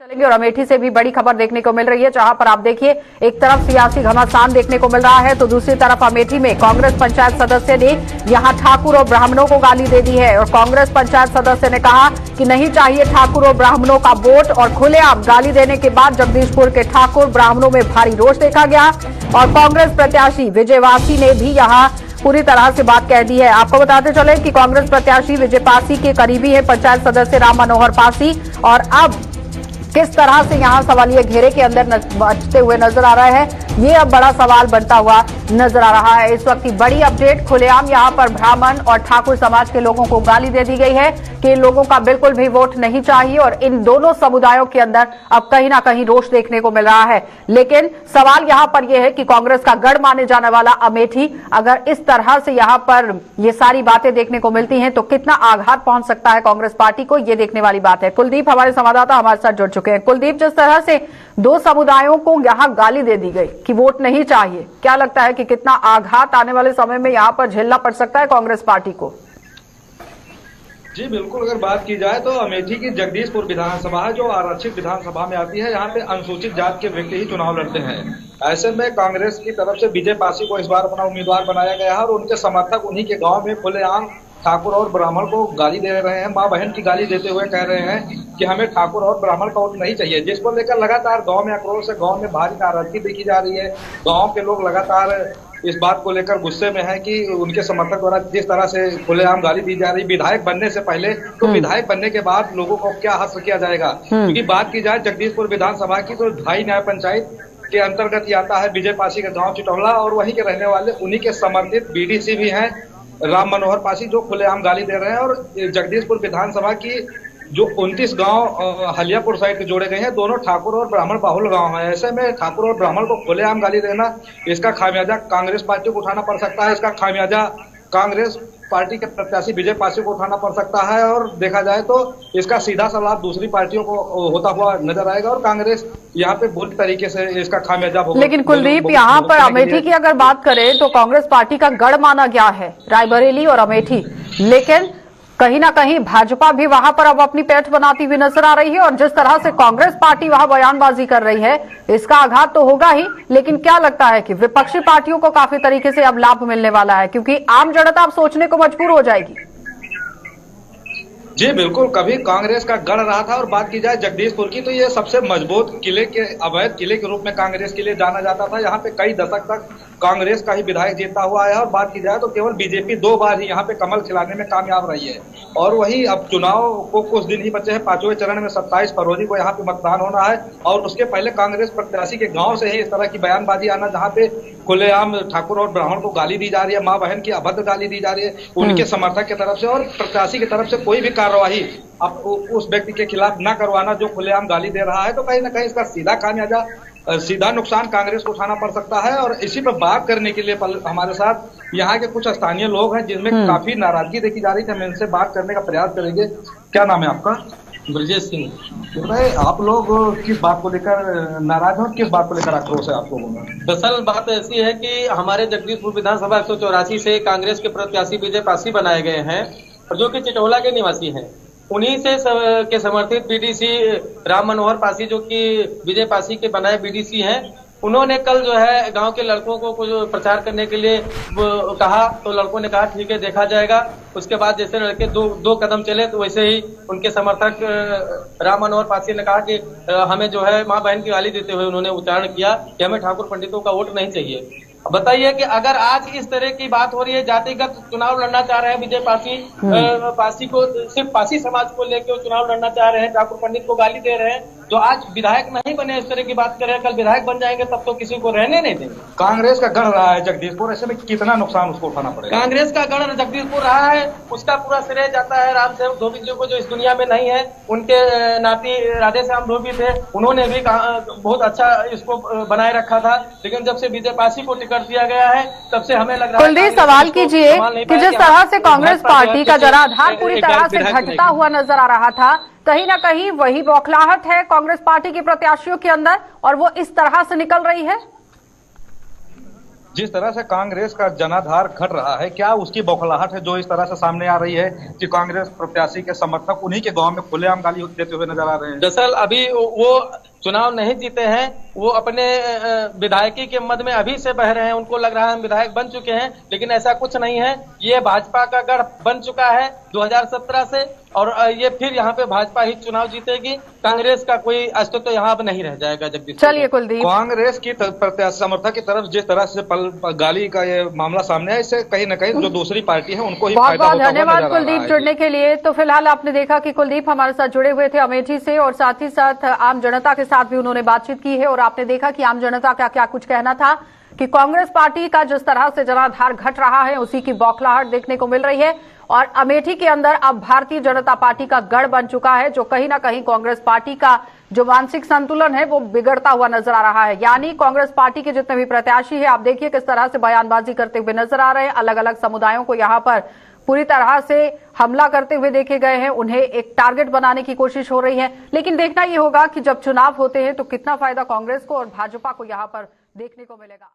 चलेंगे और अमेठी से भी बड़ी खबर देखने को मिल रही है, जहां पर आप देखिए एक तरफ सियासी घमासान देखने को मिल रहा है तो दूसरी तरफ अमेठी में कांग्रेस पंचायत सदस्य ने यहां ठाकुर और ब्राह्मणों को गाली दे दी है। और कांग्रेस पंचायत सदस्य ने कहा कि नहीं चाहिए ठाकुर और ब्राह्मणों का वोट। और खुलेआम गाली देने के बाद जगदीशपुर के ठाकुर ब्राह्मणों में भारी रोष देखा गया और कांग्रेस प्रत्याशी विजयवासी ने भी यहाँ पूरी तरह से बात कह दी है। आपको बताते चले कि कांग्रेस प्रत्याशी विजय पासी के करीबी है पंचायत सदस्य राम मनोहर पासी, और अब किस तरह से यहां सवालिया घेरे के अंदर बचते हुए नजर आ रहा है, ये अब बड़ा सवाल बनता हुआ नजर आ रहा है। इस वक्त की बड़ी अपडेट, खुलेआम यहां पर ब्राह्मण और ठाकुर समाज के लोगों को गाली दे दी गई है कि इन लोगों का बिल्कुल भी वोट नहीं चाहिए और इन दोनों समुदायों के अंदर अब कहीं ना कहीं रोष देखने को मिल रहा है। लेकिन सवाल यहां पर यह है कि कांग्रेस का गढ़ माने जाने वाला अमेठी अगर इस तरह से यहां पर ये सारी बातें देखने को मिलती हैं तो कितना आघात पहुंच सकता है कांग्रेस पार्टी को, ये देखने वाली बात है। कुलदीप हमारे संवाददाता हमारे साथ जुड़ चुके हैं। कुलदीप, जिस तरह से दो समुदायों को यहां गाली दे दी गई कि वोट नहीं चाहिए, क्या लगता है कि कितना आघात आने वाले समय में यहां पर झेलना पड़ सकता है कांग्रेस पार्टी को? जी बिल्कुल, अगर बात की जाए तो अमेठी की जगदीशपुर विधानसभा है जो आरक्षित विधानसभा में आती है। यहाँ पे अनुसूचित जाति के व्यक्ति ही चुनाव लड़ते हैं। ऐसे में कांग्रेस की तरफ से विजय पासी को इस बार अपना उम्मीदवार बनाया गया है और उनके समर्थक उन्हीं के गांव में खुलेआम ठाकुर और ब्राह्मण को गाली दे रहे हैं, माँ बहन की गाली देते हुए कह रहे हैं कि हमें ठाकुर और ब्राह्मण का वोट नहीं चाहिए, जिसको लेकर लगातार गांव में आक्रोश है। गांव में भारी नाराजगी देखी जा रही है। गांव के लोग लगातार इस बात को लेकर गुस्से में है कि उनके समर्थक द्वारा जिस तरह से खुलेआम गाली दी जा रही विधायक बनने से पहले, तो विधायक बनने के बाद लोगों को क्या हश्र किया जाएगा। क्योंकि बात की जाए जगदीशपुर विधानसभा की तो ढाई न्याय पंचायत के अंतर्गत ही आता है विजय पासी का गाँव चिटौला, और वहीं के रहने वाले उन्हीं के समर्थित बीडीसी भी हैं राम मनोहर पासी जो खुलेआम गाली दे रहे हैं। और जगदीशपुर विधानसभा की जो 29 गांव हलियापुर साइड के जोड़े गए हैं, दोनों ठाकुर और ब्राह्मण बाहुल गांव हैं। ऐसे में ठाकुर और ब्राह्मण को खुलेआम गाली देना, इसका खामियाजा कांग्रेस पार्टी को उठाना पड़ सकता है। इसका खामियाजा कांग्रेस पार्टी के प्रत्याशी विजय पासी को उठाना पड़ सकता है और देखा जाए तो इसका सीधा सा लाभ दूसरी पार्टियों को होता हुआ नजर आएगा और कांग्रेस यहाँ पे बुरी तरीके से इसका खामियाजा होगा। लेकिन कुलदीप, यहाँ पर अमेठी की अगर बात करें तो कांग्रेस पार्टी का गढ़ माना गया है रायबरेली और अमेठी, लेकिन कहीं ना कहीं भाजपा भी वहां पर अब अपनी पैठ बनाती हुई नजर आ रही है और जिस तरह से कांग्रेस पार्टी वहां बयानबाजी कर रही है इसका आघात तो होगा ही, लेकिन क्या लगता है कि विपक्षी पार्टियों को काफी तरीके से अब लाभ मिलने वाला है क्योंकि आम जनता अब सोचने को मजबूर हो जाएगी? जी बिल्कुल, कभी कांग्रेस का गढ़ रहा था और बात की जाए जगदीशपुर की तो ये सबसे मजबूत किले के अवैध किले के रूप में कांग्रेस के लिए जाना जाता था। यहाँ पे कई दशक तक कांग्रेस का ही विधायक जीता हुआ है और बात की जाए तो केवल बीजेपी 2 बार ही यहाँ पे कमल खिलाने में कामयाब रही है। और वही अब चुनाव को कुछ दिन ही बचे हैं, 5वें चरण में 27 फरवरी को यहाँ पे मतदान होना है और उसके पहले कांग्रेस प्रत्याशी के गाँव से ही इस तरह की बयानबाजी आना जहाँ पे खुलेआम ठाकुर और ब्राह्मण को गाली दी जा रही है, माँ बहन की अभद्र गाली दी जा रही है उनके समर्थक की तरफ से, और प्रत्याशी की तरफ से कोई भी कार्यवाही अब उस व्यक्ति के खिलाफ न करवाना जो खुलेआम गाली दे रहा है, तो कहीं ना कहीं इसका सीधा खामियाजा, सीधा नुकसान कांग्रेस को उठाना पड़ सकता है। और इसी पर बात करने के लिए हमारे साथ यहाँ के कुछ स्थानीय लोग हैं जिनमें काफी नाराजगी देखी जा रही थी। हम इनसे बात करने का प्रयास करेंगे। क्या नाम है आपका? ब्रजेश सिंह। आप लोग किस बात को लेकर नाराज हो, किस बात को लेकर आक्रोश है आप लोगों में? दरअसल बात ऐसी है कि हमारे जगदीशपुर विधानसभा 184 से कांग्रेस के प्रत्याशी विजय पासी बनाए गए हैं और जो कि चिटौला के निवासी हैं, उन्हीं से के समर्थित बीडीसी राम मनोहर पासी जो कि विजय पासी के बनाए बीडीसी हैं, उन्होंने कल जो है गांव के लड़कों को कुछ प्रचार करने के लिए कहा तो लड़कों ने कहा ठीक है देखा जाएगा। उसके बाद जैसे लड़के दो कदम चले तो वैसे ही उनके समर्थक राम मनोहर पासी ने कहा कि हमें जो है माँ बहन की गाली देते हुए उन्होंने उच्चारण किया कि हमें ठाकुर पंडितों का वोट नहीं चाहिए। बताइए कि अगर आज इस तरह की बात हो रही है, जातिगत चुनाव लड़ना चाह रहे हैं विजय पासी, पासी को सिर्फ पासी समाज को लेकर चुनाव लड़ना चाह रहे हैं, ठाकुर पंडित को गाली दे रहे हैं, तो आज विधायक नहीं बने इस तरह की बात कर रहे हैं, कल विधायक बन जाएंगे तब तो किसी को रहने नहीं देंगे। कांग्रेस का गढ़ रहा है जगदीशपुर, ऐसे में कितना नुकसान उसको उठाना पड़ेगा? कांग्रेस का गढ़ जगदीशपुर रहा है, उसका पूरा श्रेय जाता है रामसेवक धोबी जी को जो इस दुनिया में नहीं है। उनके नाती राधेश्याम धोबी थे, उन्होंने भी बहुत अच्छा इसको बनाए रखा था, लेकिन जब से विजय पासी को टिकट दिया गया है तब से हमें लग रहा है। कुलदीप, सवाल कीजिए कि जिस तरह से कांग्रेस पार्टी का जनाधार पूरी तरह से घटता हुआ नजर आ रहा था, कहीं ना कहीं वही बौखलाहट है कांग्रेस पार्टी के प्रत्याशियों के अंदर और वो इस तरह से निकल रही है। जिस तरह से कांग्रेस का जनाधार घट रहा है, क्या उसकी बौखलाहट है जो इस तरह से सामने आ रही है कि कांग्रेस प्रत्याशी के समर्थक उन्हीं के गांव में खुलेआम गाली देते हुए नजर आ रहे हैं? दरअसल अभी वो चुनाव नहीं जीते हैं, वो अपने विधायकी के मद में अभी से बह रहे हैं। उनको लग रहा है हम विधायक बन चुके हैं, लेकिन ऐसा कुछ नहीं है। ये भाजपा का गढ़ बन चुका है 2017 से, और ये फिर यहाँ पे भाजपा ही चुनाव जीतेगी। कांग्रेस का कोई अस्तित्व यहाँ अब नहीं रह जाएगा। जगदीश, चलिए कुलदीप, कांग्रेस की प्रत्याशी समर्थक की तरफ जिस तरह से गाली का ये मामला सामने है, इससे कहीं न कहीं जो दूसरी पार्टी है उनको ही बहुत फायदा बहुत होता हुआ धन्यवाद नजर आ रहा कुलदीप है। जुड़ने के लिए। तो फिलहाल आपने देखा कि कुलदीप हमारे साथ जुड़े हुए थे अमेठी से, और साथ ही साथ आम जनता के साथ भी उन्होंने बातचीत की है, और आपने देखा कि आम जनता का क्या कुछ कहना था कि कांग्रेस पार्टी का जिस तरह से जनाधार घट रहा है उसी की बौखलाहट देखने को मिल रही है, और अमेठी के अंदर अब भारतीय जनता पार्टी का गढ़ बन चुका है, जो कहीं ना कहीं कांग्रेस पार्टी का जो मानसिक संतुलन है वो बिगड़ता हुआ नजर आ रहा है। यानी कांग्रेस पार्टी के जितने भी प्रत्याशी है, आप देखिए किस तरह से बयानबाजी करते हुए नजर आ रहे हैं। अलग अलग समुदायों को यहाँ पर पूरी तरह से हमला करते हुए देखे गए हैं, उन्हें एक टारगेट बनाने की कोशिश हो रही है। लेकिन देखना ये होगा कि जब चुनाव होते हैं तो कितना फायदा कांग्रेस को और भाजपा को यहाँ पर देखने को मिलेगा।